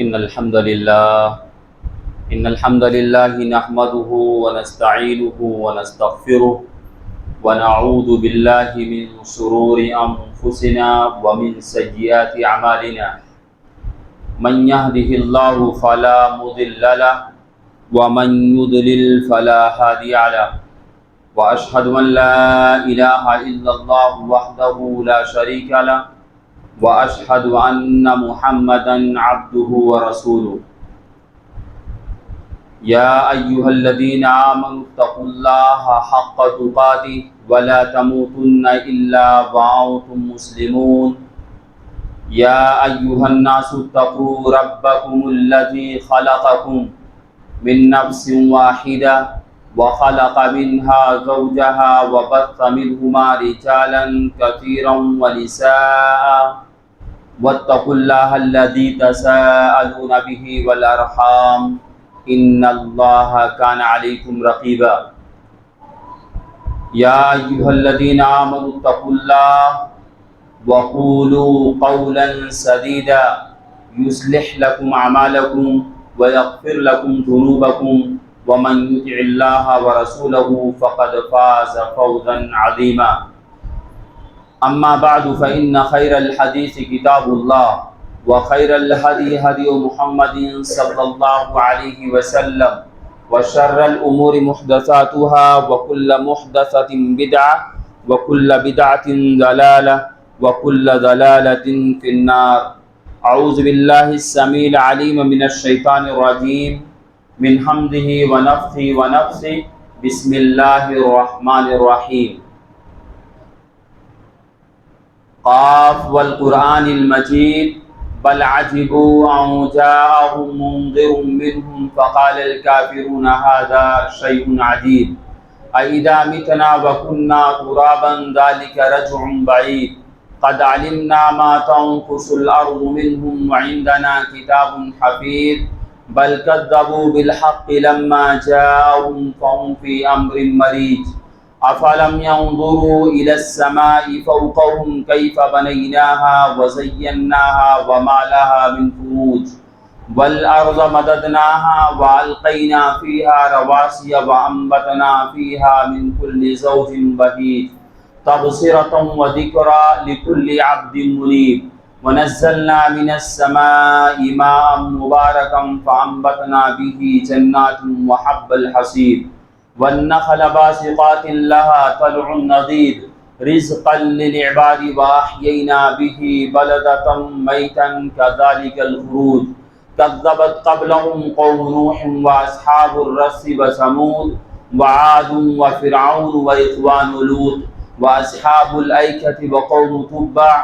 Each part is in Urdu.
إن الحمد لله نحمده ونستعينه ونستغفره ونعوذ بالله من شرور أنفسنا ومن سيئات أعمالنا من يهده الله فلا مضل له ومن يضلل فلا هادي له وأشهد أن لا إله إلا الله وحده لا شريك له وأشهد أن محمدا عبده ورسوله يا أيها الذين آمنوا اتقوا الله حق تقاته ولا تموتن إلا وأنتم مسلمون يا أيها الناس اتقوا ربكم الذي خلقكم من نفس واحدة وخلق منها زوجها وبث منهما رجالا كثيرا ونساء واتقوا الله الذي تساءلون به والأرحام إن الله كان عليكم رقيبا يا أيها الذين آمنوا اتقوا الله وقولوا قولا سديدا يصلح لكم أعمالكم ويغفر لكم ذنوبكم ومن يطع الله ورسوله فقد فاز فوزا عظيما أما بعد فإن خير الحديث كتاب الله وخير الهدي هدي محمد صلى الله عليه وسلم وشر الأمور محدثاتها وكل محدثة بدعة وكل بدعة ضلالة وكل ضلالة في النار. أعوذ بالله السميع العليم من الشيطان الرجيم من حمده ونفثه ونفثه بسم الله الرحمن الرحيم. قاف والقرآن المجيد بل عجبوا أن جاءهم منذر منهم فقال الكافرون هذا شيء عجيب أإذا متنا وكنا ترابا ذلك رجع بعيد قد علمنا ما تنقص الأرض منهم وعندنا كتاب حفيظ بل كذبوا بالحق لما جاءهم فهم في أمر مريج أفلم ينظروا إلى السماء فوقهم كيف بنيناها وزيناها وما لها من فروج والأرض مددناها وألقينا فيها رواسي وأنبتنا فيها من كل زوج بهيج تبصرة وذكرى لكل عبد منيب ونزلنا من السماء ماء مباركا فأنبتنا به جنات وحب الحصيد والنخل باسقات لها طلع نضيد رزقا للعباد وأحيينا به بلدة ميتا كذلك الخروج كذبت قبلهم قوم نوح وأصحاب الرس وثمود وعاد وفرعون وإخوان لوط وأصحاب الأيكة وقوم تبع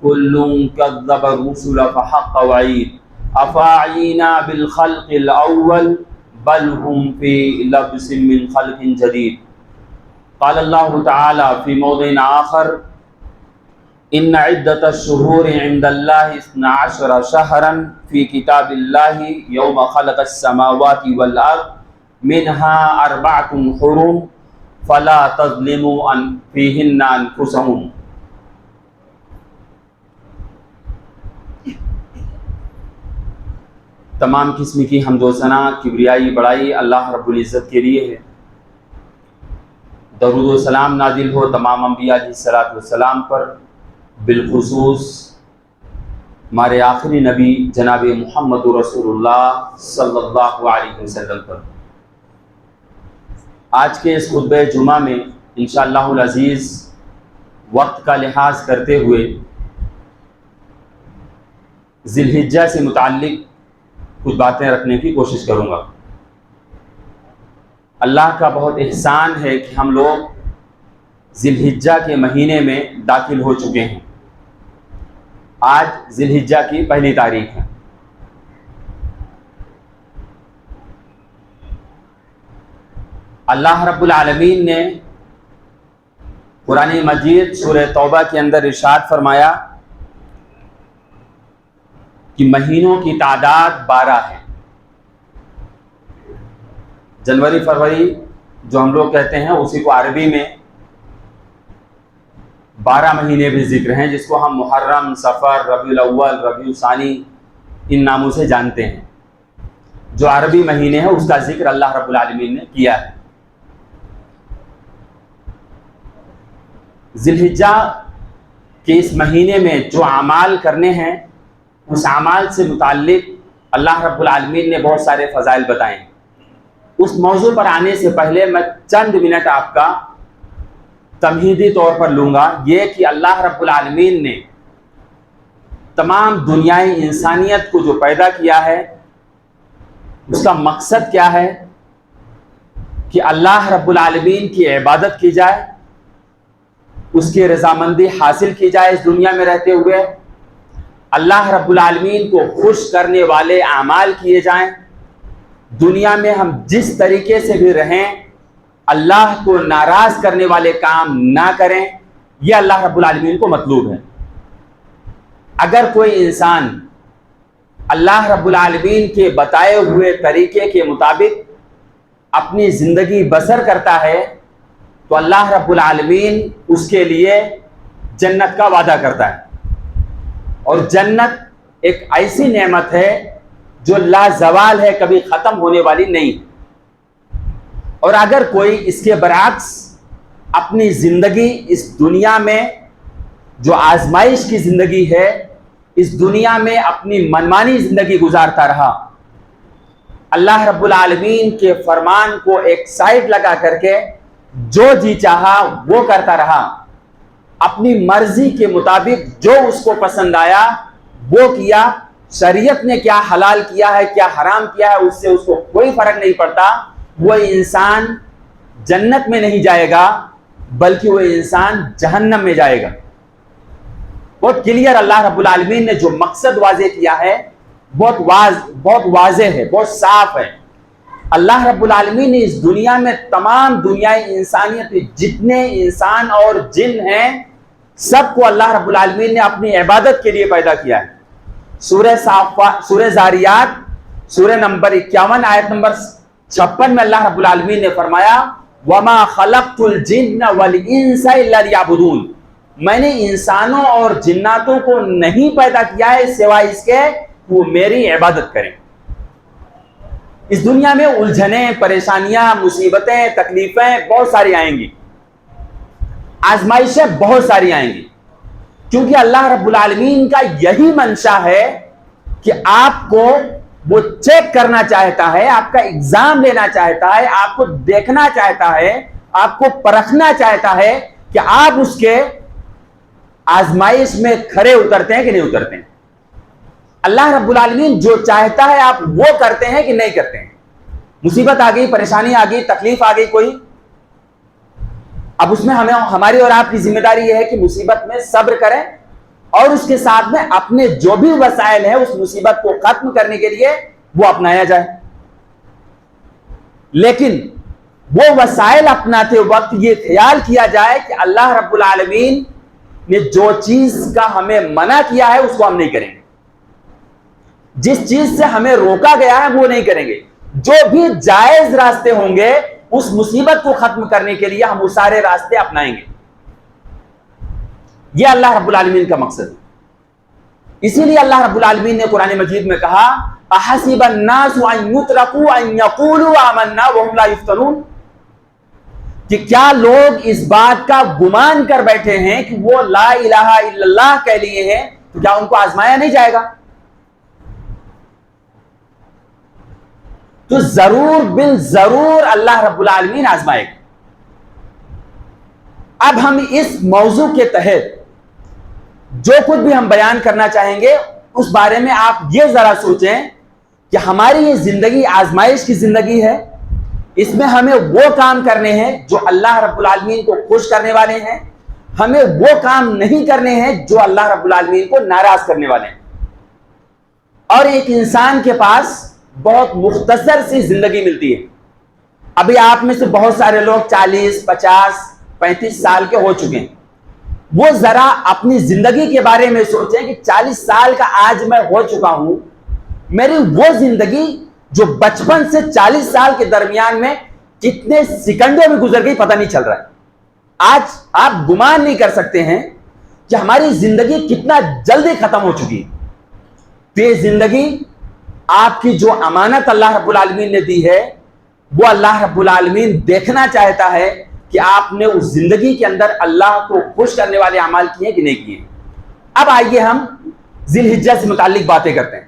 كل كذب الرسل فحق وعيد أفأعينا بالخلق الأول بل هم في لبس من خلق جديد. قال الله تعالى في موضع آخر إن عدة الشهور عند الله 12 شهرا في كتاب الله يوم خلق السماوات والأرض منها 4 حرم فلا تظلموا فيهن أنفسهم. تمام قسم کی حمد و ثنا کبریائی بڑائی اللہ رب العزت کے لیے ہے. درود و سلام نازل ہو تمام انبیاء علیہ الصلوۃ والسلام پر، بالخصوص ہمارے آخری نبی جناب محمد رسول اللہ صلی اللہ علیہ وسلم پر. آج کے اس خطبہ جمعہ میں انشاءاللہ العزیز وقت کا لحاظ کرتے ہوئے ذی الحجہ سے متعلق کچھ باتیں رکھنے کی کوشش کروں گا. اللہ کا بہت احسان ہے کہ ہم لوگ ذی الحجہ کے مہینے میں داخل ہو چکے ہیں. آج ذی الحجہ کی پہلی تاریخ ہے. اللہ رب العالمین نے قرآن مجید سورہ توبہ کے اندر ارشاد فرمایا کہ مہینوں کی تعداد 12 ہے. جنوری فروری جو ہم لوگ کہتے ہیں اسی کو عربی میں 12 مہینے بھی ذکر ہیں، جس کو ہم محرم، صفر، ربیع الاول، ربیع الثانی ان ناموں سے جانتے ہیں. جو عربی مہینے ہیں اس کا ذکر اللہ رب العالمین نے کیا ہے. ذی الحجہ کہ اس مہینے میں جو اعمال کرنے ہیں اس اعمال سے متعلق اللہ رب العالمین نے بہت سارے فضائل بتائے ہیں. اس موضوع پر آنے سے پہلے میں چند منٹ آپ کا تمہیدی طور پر لوں گا. یہ کہ اللہ رب العالمین نے تمام دنیائی انسانیت کو جو پیدا کیا ہے اس کا مقصد کیا ہے کہ اللہ رب العالمین کی عبادت کی جائے, اس کی رضامندی حاصل کی جائے اس دنیا میں رہتے ہوئے, اللہ رب العالمین کو خوش کرنے والے اعمال کیے جائیں, دنیا میں ہم جس طریقے سے بھی رہیں اللہ کو ناراض کرنے والے کام نہ کریں. یہ اللہ رب العالمین کو مطلوب ہے. اگر کوئی انسان اللہ رب العالمین کے بتائے ہوئے طریقے کے مطابق اپنی زندگی بسر کرتا ہے تو اللہ رب العالمین اس کے لیے جنت کا وعدہ کرتا ہے. اور جنت ایک ایسی نعمت ہے جو لازوال ہے, کبھی ختم ہونے والی نہیں. اور اگر کوئی اس کے برعکس اپنی زندگی اس دنیا میں جو آزمائش کی زندگی ہے اس دنیا میں اپنی منمانی زندگی گزارتا رہا, اللہ رب العالمین کے فرمان کو ایک سائڈ لگا کر کے جو جی چاہا وہ کرتا رہا, اپنی مرضی کے مطابق جو اس کو پسند آیا وہ کیا, شریعت نے کیا حلال کیا ہے کیا حرام کیا ہے اس سے اس کو کوئی فرق نہیں پڑتا, وہ انسان جنت میں نہیں جائے گا بلکہ وہ انسان جہنم میں جائے گا. بہت کلیئر اللہ رب العالمین نے جو مقصد واضح کیا ہے بہت واضح ہے, بہت صاف ہے. اللہ رب العالمین نے اس دنیا میں تمام دنیائی انسانیت جتنے انسان اور جن ہیں سب کو اللہ رب العالمین نے اپنی عبادت کے لیے پیدا کیا ہے. سورہ زاریات سورہ نمبر 51 آیت نمبر 56 میں اللہ رب العالمین نے فرمایا وَمَا خَلَقْتُ الْجِنَّ وَالْإِنسَ إِلَّا لِيَعْبُدُونَ, میں نے انسانوں اور جناتوں کو نہیں پیدا کیا ہے سوائے اس کے وہ میری عبادت کریں. اس دنیا میں الجھنیں, پریشانیاں, مصیبتیں, تکلیفیں بہت ساری آئیں گی, آزمائشیں بہت ساری آئیں گی, کیونکہ اللہ رب العالمین کا یہی منشا ہے کہ آپ کو وہ چیک کرنا چاہتا ہے, آپ کا ایگزام لینا چاہتا ہے, آپ کو دیکھنا چاہتا ہے, آپ کو پرکھنا چاہتا ہے کہ آپ اس کے آزمائش میں کھرے اترتے ہیں کہ نہیں اترتے ہیں. اللہ رب العالمین جو چاہتا ہے آپ وہ کرتے ہیں کہ نہیں کرتے ہیں. مصیبت آ گئی, پریشانی آ گئی, تکلیف آ گئی کوئی, اب اس میں ہماری اور آپ کی ذمہ داری یہ ہے کہ مصیبت میں صبر کریں اور اس کے ساتھ میں اپنے جو بھی وسائل ہیں اس مصیبت کو ختم کرنے کے لیے وہ اپنایا جائے. لیکن وہ وسائل اپناتے وقت یہ خیال کیا جائے کہ اللہ رب العالمین نے جو چیز کا ہمیں منع کیا ہے اس کو ہم نہیں کریں گے, جس چیز سے ہمیں روکا گیا ہے وہ نہیں کریں گے, جو بھی جائز راستے ہوں گے اس مصیبت کو ختم کرنے کے لیے ہم وہ سارے راستے اپنائیں گے. یہ اللہ رب العالمین کا مقصد ہے. اسی لیے اللہ رب العالمین نے قرآن مجید میں کہا احسب الناس ان یترکوا ان یقولوا آمنا وهم لا یفتنون, کہ کیا لوگ اس بات کا گمان کر بیٹھے ہیں کہ وہ لا الہ الا اللہ کہہ لیے ہیں تو کیا ان کو آزمایا نہیں جائے گا؟ تو ضرور بالضرور اللہ رب العالمین آزمائے گا. اب ہم اس موضوع کے تحت جو کچھ بھی ہم بیان کرنا چاہیں گے اس بارے میں آپ یہ ذرا سوچیں کہ ہماری یہ زندگی آزمائش کی زندگی ہے, اس میں ہمیں وہ کام کرنے ہیں جو اللہ رب العالمین کو خوش کرنے والے ہیں, ہمیں وہ کام نہیں کرنے ہیں جو اللہ رب العالمین کو ناراض کرنے والے ہیں. اور ایک انسان کے پاس بہت مختصر سی زندگی ملتی ہے. ابھی آپ میں سے بہت سارے لوگ 40, 50, 35 سال کے ہو چکے ہیں. وہ ذرا اپنی زندگی کے بارے میں سوچیں کہ 40 سال کا آج میں ہو چکا ہوں, میری وہ زندگی جو بچپن سے 40 سال کے درمیان میں کتنے سیکنڈوں میں گزر گئی پتہ نہیں چل رہا ہے. آج آپ گمان نہیں کر سکتے ہیں کہ ہماری زندگی کتنا جلدی ختم ہو چکی ہے. تو یہ زندگی آپ کی جو امانت اللہ رب العالمین نے دی ہے وہ اللہ رب العالمین دیکھنا چاہتا ہے کہ آپ نے اس زندگی کے اندر اللہ کو خوش کرنے والے اعمال کیے کہ نہیں کیے۔ اب آئیے ہم ذی الحجہ سے متعلق باتیں کرتے ہیں۔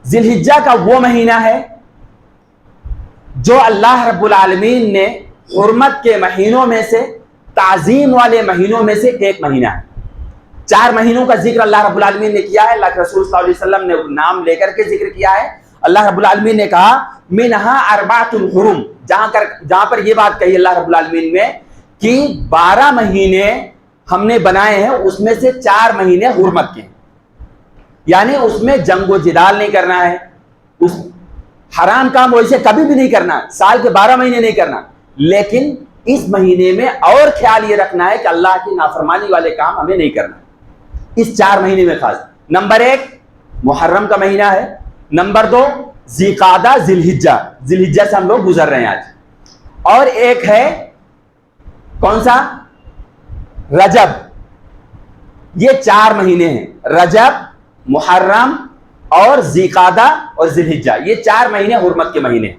ذی الحجہ کا وہ مہینہ ہے جو اللہ رب العالمین نے حرمت کے مہینوں میں سے، تعظیم والے مہینوں میں سے ایک مہینہ ہے۔ 4 مہینوں کا ذکر اللہ رب العالمین نے کیا ہے، اللہ کے رسول صلی اللہ علیہ وسلم نے نام لے کر کے ذکر کیا ہے۔ اللہ رب العالمین نے کہا منہا اربعۃ حرم، جہاں پر یہ بات کہی اللہ رب العالمین نے کہ 12 مہینے ہم نے بنائے ہیں، اس میں سے 4 مہینے حرمت کے ہیں، یعنی اس میں جنگ و جدال نہیں کرنا ہے، اس حرام کام ویسے کبھی بھی نہیں کرنا، سال کے 12 مہینے نہیں کرنا، لیکن اس مہینے میں اور خیال یہ رکھنا ہے کہ اللہ کی نافرمانی والے کام ہمیں نہیں کرنا اس 4 مہینے میں خاص۔ نمبر 1 محرم کا مہینہ ہے، نمبر 2 ذی قعدہ ذی الحجہ، ذی الحجہ سے ہم لوگ گزر رہے ہیں آج، اور ایک ہے کون سا، رجب۔ یہ 4 مہینے ہیں، رجب، محرم اور ذی قعدہ اور ذی الحجہ، یہ 4 مہینے حرمت کے مہینے۔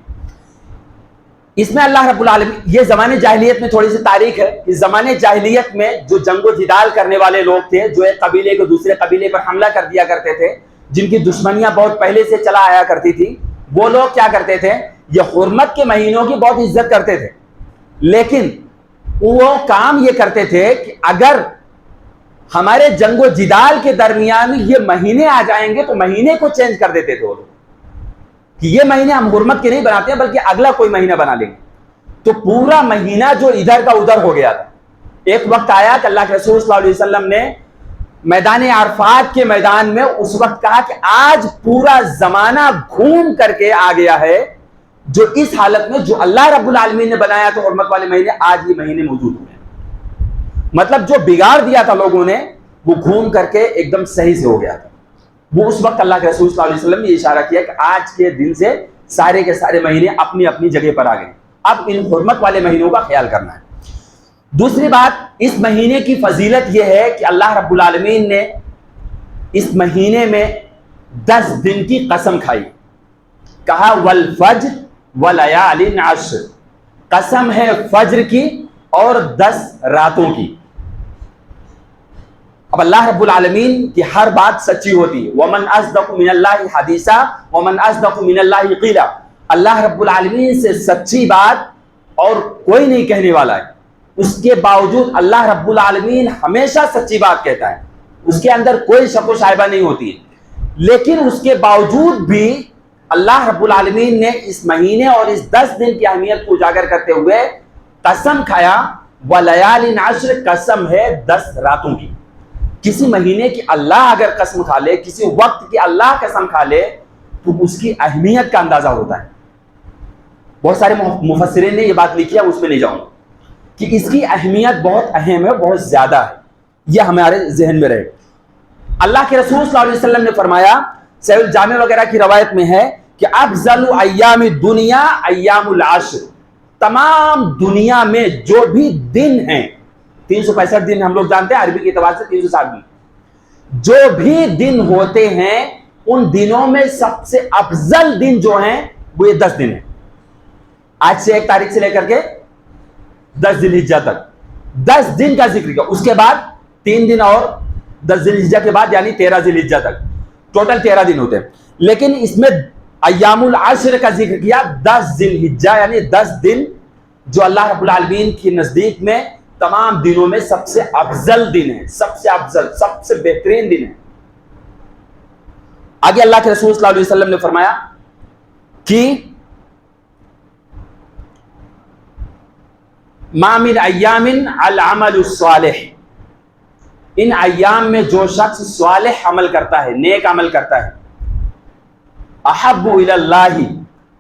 اس میں اللہ رب العالمین، یہ زمانے جاہلیت میں تھوڑی سی تاریخ ہے کہ زمانے جاہلیت میں جو جنگ و جدال کرنے والے لوگ تھے، جو ایک قبیلے کو دوسرے قبیلے پر حملہ کر دیا کرتے تھے، جن کی دشمنیاں بہت پہلے سے چلا آیا کرتی تھی، وہ لوگ کیا کرتے تھے، یہ حرمت کے مہینوں کی بہت عزت کرتے تھے، لیکن وہ کام یہ کرتے تھے کہ اگر ہمارے جنگ و جدال کے درمیان یہ مہینے آ جائیں گے تو مہینے کو چینج کر دیتے تھے وہ لوگ کہ یہ مہینے ہم حرمت کے نہیں بناتے ہیں بلکہ اگلا کوئی مہینہ بنا لیں گے۔ تو پورا مہینہ جو ادھر کا ادھر ہو گیا تھا۔ ایک وقت آیا کہ اللہ کے رسول صلی اللہ علیہ وسلم نے میدان عرفات کے میدان میں اس وقت کہا کہ آج پورا زمانہ گھوم کر کے آ گیا ہے، جو اس حالت میں جو اللہ رب العالمین نے بنایا تو حرمت والے مہینے، آج یہ مہینے موجود ہوئے ہیں۔ مطلب جو بگاڑ دیا تھا لوگوں نے وہ گھوم کر کے ایک دم صحیح سے ہو گیا تھا۔ وہ اس وقت اللہ کے رسول صلی اللہ علیہ وسلم نے یہ اشارہ کیا کہ آج کے دن سے سارے کے سارے مہینے اپنی اپنی جگہ پر آ گئے، اب ان حرمت والے مہینوں کا خیال کرنا ہے۔ دوسری بات، اس مہینے کی فضیلت یہ ہے کہ اللہ رب العالمین نے اس مہینے میں 10 دن کی قسم کھائی، کہا والفجر ولیال عشر، قسم ہے فجر کی اور 10 راتوں کی۔ اب اللہ رب العالمین کی ہر بات سچی ہوتی ہے، وَمَنْ أَصْدَقُ مِنَ اللَّهِ حَدِيثًا وَمَنْ أَصْدَقُ مِنَ اللَّهِ قِيلًا، اللہ رب العالمین سے سچی بات اور کوئی نہیں کہنے والا ہے۔ اس کے باوجود اللہ رب العالمین ہمیشہ سچی بات کہتا ہے، اس کے اندر کوئی شک و شائبہ نہیں ہوتی ہے، لیکن اس کے باوجود بھی اللہ رب العالمین نے اس مہینے اور اس 10 دن کی اہمیت کو اجاگر کرتے ہوئے قسم کھایا، وَلَيَالٍ عَشْرٍ، قسم ہے 10 راتوں کی۔ کسی مہینے کی اللہ اگر قسم کھا لے، کسی وقت کی اللہ قسم کھا لے تو اس کی اہمیت کا اندازہ ہوتا ہے۔ بہت سارے مفسرین نے یہ بات لکھی ہے، اس میں نہیں جاؤں گا، کہ اس کی اہمیت بہت اہم ہے، بہت زیادہ ہے، یہ ہمارے ذہن میں رہے۔ اللہ کے رسول صلی اللہ علیہ وسلم نے فرمایا، صحیح الجامع وغیرہ کی روایت میں ہے کہ افضل ایام الدنیا ایام العشر، تمام دنیا میں جو بھی دن ہیں، 365 دن ہم لوگ جانتے ہیں، عربی کے اعتبار سے 360 دن، جو بھی دن ہوتے ہیں ان دنوں میں سب سے افضل دن جو ہیں وہ یہ 10 دن ہیں۔ آج سے 1 تاریخ سے لے کر کے 10 ذی الحجہ تک 10 دن کا ذکر کیا، اس کے بعد 3 دن اور 10 ذی الحجہ کے بعد یعنی 13 ذی الحجہ تک، ٹوٹل 13 دن ہوتے ہیں، لیکن اس میں ایام العشر کا ذکر کیا، 10 ذی الحجہ یعنی 10 دن جو اللہ رب العالمین کی نزدیک میں تمام دنوں میں سب سے افضل دن ہے، سب سے افضل، سب سے بہترین دن ہے۔ آگے اللہ کے رسول صلی اللہ علیہ وسلم نے فرمایا کہ ما من ایام العمل الصالح، ان ایام میں جو شخص صالح عمل کرتا ہے، نیک عمل کرتا ہے، احب الی اللہ،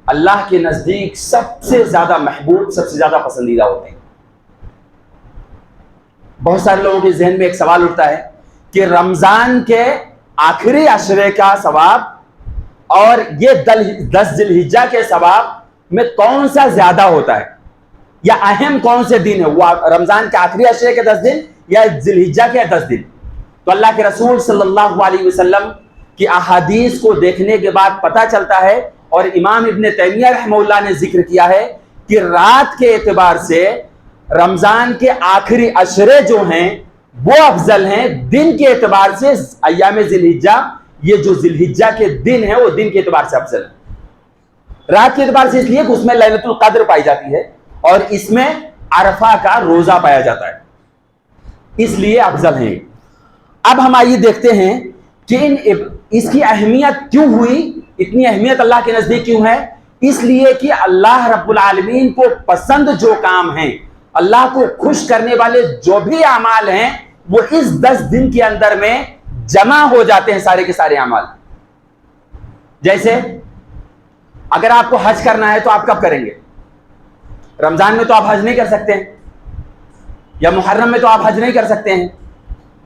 اللہ کے نزدیک سب سے زیادہ محبوب، سب سے زیادہ پسندیدہ ہوتے ہیں۔ بہت سارے لوگوں کے ذہن میں ایک سوال اٹھتا ہے کہ رمضان کے آخری عشرے کا ثواب اور یہ 10 ذی الحجہ کے ثواب میں کون سا زیادہ ہوتا ہے، یا اہم کون سے دن ہے، وہ رمضان کے آخری عشرے کے 10 دن یا ذی الحجہ کے 10 دن؟ تو اللہ کے رسول صلی اللہ علیہ وسلم کہ احادیث کو دیکھنے کے بعد پتہ چلتا ہے، اور امام ابن تیمیہ رحمہ اللہ نے ذکر کیا ہے کہ رات کے اعتبار سے رمضان کے آخری عشرے جو ہیں وہ افضل ہیں، دن کے اعتبار سے ایام ذی الحجہ، یہ جو ذی الحجہ کے دن ہیں وہ دن کے اعتبار سے افضل ہیں۔ رات کے اعتبار سے اس لیے کہ اس میں لیلۃ القدر پائی جاتی ہے اور اس میں عرفہ کا روزہ پایا جاتا ہے، اس لیے افضل ہیں۔ اب ہم آئیے دیکھتے ہیں کہ اس کی اہمیت کیوں ہوئی، اتنی اہمیت اللہ کے نزدیک کیوں ہے؟ اس لیے کہ اللہ رب العالمین کو پسند جو کام ہیں، اللہ کو خوش کرنے والے جو بھی اعمال ہیں، وہ اس 10 دن کے اندر میں جمع ہو جاتے ہیں، سارے کے سارے اعمال۔ جیسے اگر آپ کو حج کرنا ہے تو آپ کب کریں گے؟ رمضان میں تو آپ حج نہیں کر سکتے ہیں، یا محرم میں تو آپ حج نہیں کر سکتے ہیں،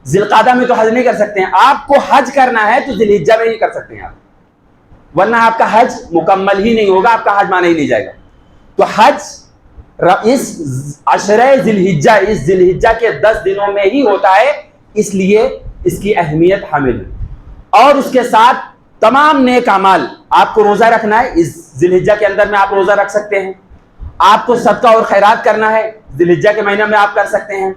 ذی القعدہ میں تو حج نہیں کر سکتے ہیں۔ آپ کو حج کرنا ہے تو ذی الحجہ میں ہی کر سکتے ہیں آپ، ورنہ آپ کا حج مکمل ہی نہیں ہوگا، آپ کا حج مانا ہی نہیں جائے گا۔ تو حج اس عشرہ ذی الحجہ، اس ذی الحجہ کے 10 دنوں میں ہی ہوتا ہے، اس لیے اس کی اہمیت حامل ہے۔ اور اس کے ساتھ تمام نیک اعمال، آپ کو روزہ رکھنا ہے، اس ذی الحجہ کے اندر میں آپ روزہ رکھ سکتے ہیں، آپ کو صدقہ اور خیرات کرنا ہے، ذی الحجہ کے مہینے میں آپ کر سکتے ہیں،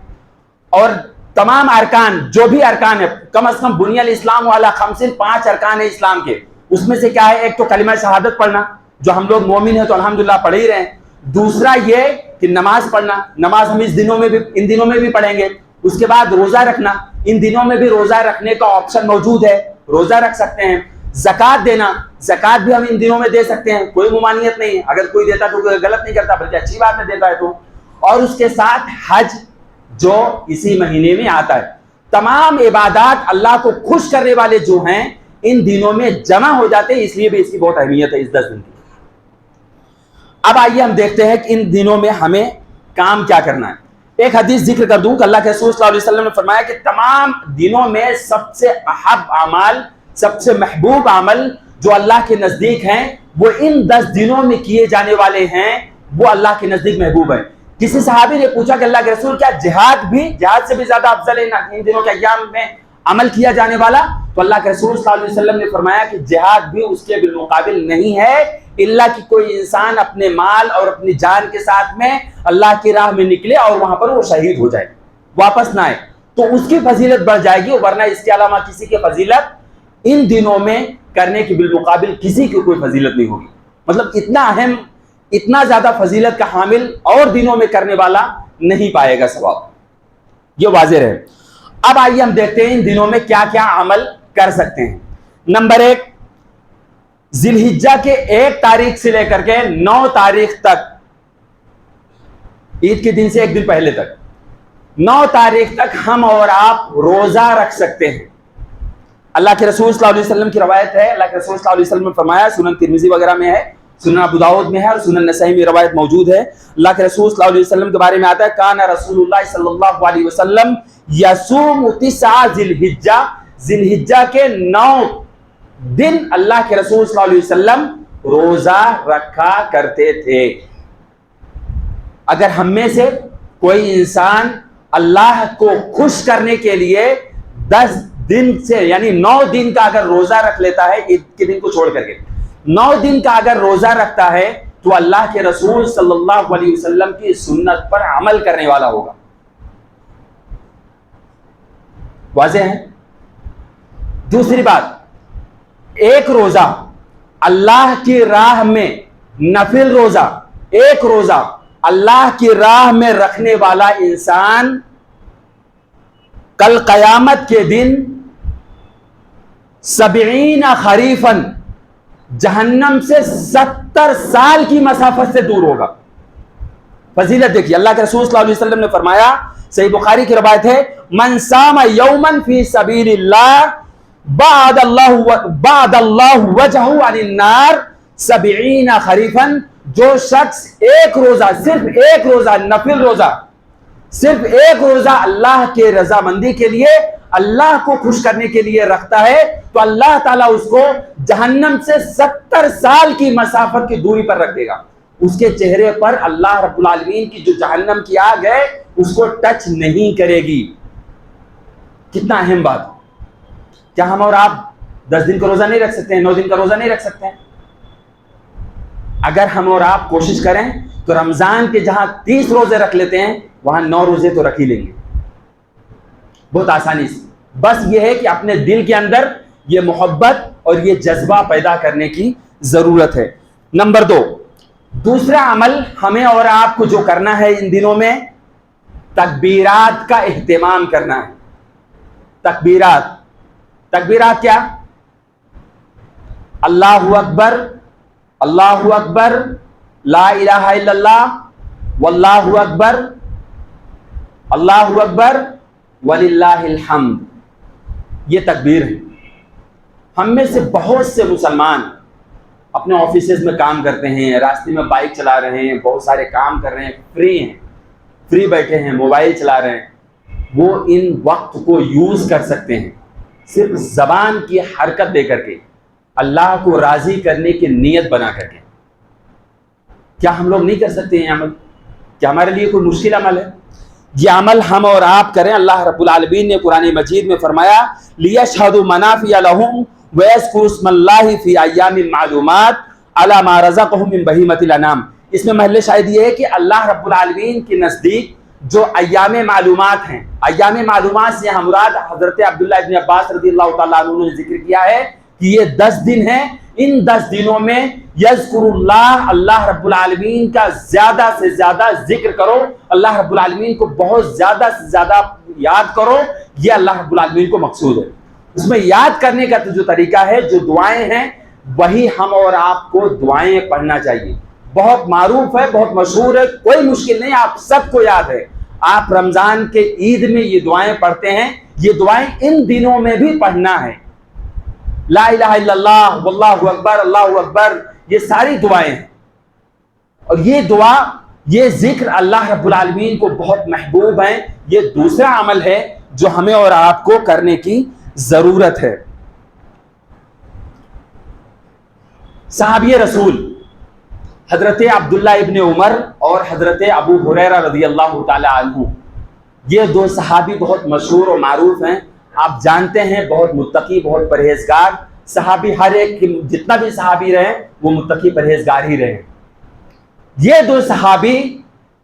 اور تمام ارکان، جو بھی ارکان ہے، کم از کم بنی الاسلام والا 5 ارکان ہے اسلام کے، اس میں سے کیا ہے؟ ایک تو کلمہ شہادت پڑھنا، جو ہم لوگ مومن ہیں تو الحمدللہ پڑھ ہی رہے ہیں۔ دوسرا یہ کہ نماز پڑھنا، نماز ہم ان دنوں میں بھی پڑھیں گے۔ اس کے بعد روزہ رکھنا، ان دنوں میں بھی روزہ رکھنے کا آپشن موجود ہے، روزہ رکھ سکتے ہیں۔ زکوٰۃ دینا، زکوٰۃ بھی ہم ان دنوں میں دے سکتے ہیں، کوئی ممانعت نہیں ہے، اگر کوئی دیتا تو غلط نہیں کرتا، بلکہ اچھی بات ہے دیتا ہے تو۔ اور اس کے ساتھ حج جو اسی مہینے میں آتا ہے۔ تمام عبادات اللہ کو خوش کرنے والے جو ہیں ان دنوں میں جمع ہو جاتے ہیں، اس لیے بھی اس کی بہت اہمیت ہے، اس 10 دن کی۔ اب آئیے ہم دیکھتے ہیں کہ ان دنوں میں ہمیں کام کیا کرنا ہے۔ ایک حدیث ذکر کر دوں کہ اللہ کے رسول صلی اللہ علیہ وسلم نے فرمایا کہ تمام دنوں میں سب سے احب اعمال، سب سے محبوب عمل جو اللہ کے نزدیک ہیں وہ ان 10 دنوں میں کیے جانے والے ہیں، وہ اللہ کے نزدیک محبوب ہے۔ کسی صحابی نے پوچھا کہ اللہ کے رسول کیا جہاد سے بھی زیادہ افضل ہے ان دنوں کے ایام میں عمل کیا جانے والا؟ تو اللہ کے رسول صلی اللہ علیہ وسلم نے فرمایا کہ جہاد بھی اس کے بالمقابل نہیں ہے، الا کہ کوئی انسان اپنے مال اور اپنی جان کے ساتھ میں اللہ کی راہ میں نکلے اور وہاں پر وہ شہید ہو جائے، واپس نہ آئے، تو اس کی فضیلت بڑھ جائے گی، ورنہ اس کے علاوہ کسی کی فضیلت ان دنوں میں کرنے کے بالمقابل کسی کی کوئی فضیلت نہیں ہوگی۔ مطلب اتنا اہم، اتنا زیادہ فضیلت کا حامل اور دنوں میں کرنے والا نہیں پائے گا ثواب، یہ واضح رہے۔ اب آئیے ہم دیکھتے ہیں ان دنوں میں کیا کیا عمل کر سکتے ہیں۔ نمبر 1، ذی الحجہ کے 1 تاریخ سے لے کر کے 9 تاریخ تک، عید کے دن سے 1 دن پہلے تک، 9 تاریخ تک ہم اور آپ روزہ رکھ سکتے ہیں۔ اللہ کے رسول صلی اللہ علیہ وسلم کی روایت ہے، اللہ کے رسول صلی اللہ علیہ وسلم نے فرمایا، سنن ترمذی وغیرہ میں ہے، سنن ابو داؤد میں ہے اور سنن نسائی میں روایت موجود ہے۔ اللہ کے رسول صلی اللہ علیہ وسلم کے بارے میں آتا ہے، کان رسول اللہ صلی اللہ علیہ وسلم یصوم 9 ذی الحجہ، ذی الحجہ کے 9 دن اللہ کے رسول صلی اللہ علیہ وسلم روزہ رکھا کرتے تھے۔ اگر ہم میں سے کوئی انسان اللہ کو خوش کرنے کے لیے 10 دن سے یعنی 9 دن کا اگر روزہ رکھ لیتا ہے، عید کے دن کو چھوڑ کر کے 9 دن کا اگر روزہ رکھتا ہے تو اللہ کے رسول صلی اللہ علیہ وسلم کی سنت پر عمل کرنے والا ہوگا۔ واضح ہے؟ دوسری بات، ایک روزہ اللہ کی راہ میں، نفل روزہ، ایک روزہ اللہ کی راہ میں رکھنے والا انسان کل قیامت کے دن 70 خریفاً جہنم سے 70 سال کی مسافت سے دور ہوگا۔ فضیلت دیکھیے، اللہ کے رسول صلی اللہ علیہ وسلم نے فرمایا، صحیح بخاری کی روایت ہے، من صام یوما فی سبیل اللہ بعد اللہ وجہہ عن النار 70 خریفاً، جو شخص ایک روزہ، صرف ایک روزہ، نفل روزہ، صرف ایک روزہ اللہ کے رضامندی کے لیے، اللہ کو خوش کرنے کے لیے رکھتا ہے، تو اللہ تعالیٰ اس کو جہنم سے 70 سال کی مسافت کی دوری پر رکھ دے گا۔ اس کے چہرے پر اللہ رب العالمین کی جو جہنم کی آگ ہے اس کو ٹچ نہیں کرے گی۔ کتنا اہم بات! کیا ہم اور آپ 10 دن کا روزہ نہیں رکھ سکتے ہیں، 9 دن کا روزہ نہیں رکھ سکتے ہیں. اگر ہم اور آپ کوشش کریں تو رمضان کے جہاں 30 روزے رکھ لیتے ہیں وہاں 9 روزے تو رکھ ہی لیں گے بہت آسانی سے. بس یہ ہے کہ اپنے دل کے اندر یہ محبت اور یہ جذبہ پیدا کرنے کی ضرورت ہے. نمبر 2، دوسرا عمل ہمیں اور آپ کو جو کرنا ہے ان دنوں میں، تکبیرات کا اہتمام کرنا ہے. تکبیرات کیا؟ اللہ اکبر، اللہ اکبر، لا الہ الا اللہ، واللہ اکبر، اللہ اکبر وللہ الحمد. یہ تکبیر ہے. ہم میں سے بہت سے مسلمان اپنے آفیسز میں کام کرتے ہیں، راستے میں بائک چلا رہے ہیں، بہت سارے کام کر رہے ہیں، فری بیٹھے ہیں، موبائل چلا رہے ہیں. وہ ان وقت کو یوز کر سکتے ہیں صرف زبان کی حرکت دے کر کے، اللہ کو راضی کرنے کی نیت بنا کر کے. کیا ہم لوگ نہیں کر سکتے یہ عمل؟ کیا ہمارے لیے کوئی مشکل عمل ہے؟ یہ عمل ہم اور آپ کریں. اللہ رب العالمین نے قرآن مجید میں فرمایا لِيَشْهَدُوا مَنَافِعَ لَهُمْ وَيَذْكُرُوا اسْمَ اللَّهِ فِي أَيَّامٍ مَّعْلُومَاتٍ عَلَىٰ مَا رَزَقَهُم مِّن بَهِيمَةِ الْأَنْعَامِ. اس میں محل شاہد یہ ہے کہ اللہ رب العالمین کے نزدیک جو ایام معلومات ہیں، ایام معلومات سے یہاں مراد حضرت عبداللہ ابن عباس رضی اللہ تعالیٰ عنہ نے ذکر کیا ہے کہ یہ 10 دن ہیں. ان 10 دنوں میں یذکر اللہ، اللہ رب العالمین کا زیادہ سے زیادہ ذکر کرو، اللہ رب العالمین کو بہت زیادہ سے زیادہ یاد کرو. یہ اللہ رب العالمین کو مقصود ہے. اس میں یاد کرنے کا جو طریقہ ہے، جو دعائیں ہیں، وہی ہم اور آپ کو دعائیں پڑھنا چاہیے. بہت معروف ہے، بہت مشہور ہے، کوئی مشکل نہیں، آپ سب کو یاد ہے. آپ رمضان کے عید میں یہ دعائیں پڑھتے ہیں. یہ دعائیں ان دنوں میں بھی پڑھنا ہے. لا الہ الا اللہ، واللہ اکبر، اللہ اکبر، یہ ساری دعائیں ہیں. اور یہ دعا، یہ ذکر اللہ رب العالمین کو بہت محبوب ہیں. یہ دوسرا عمل ہے جو ہمیں اور آپ کو کرنے کی ضرورت ہے. صحابی رسول حضرت عبداللہ ابن عمر اور حضرت ابو ہریرہ رضی اللہ تعالی عنہ، یہ 2 صحابی بہت مشہور اور معروف ہیں. آپ جانتے ہیں بہت متقی، بہت پرہیزگار صحابی. ہر ایک جتنا بھی صحابی رہے وہ متقی پرہیزگار ہی رہے. یہ 2 صحابی،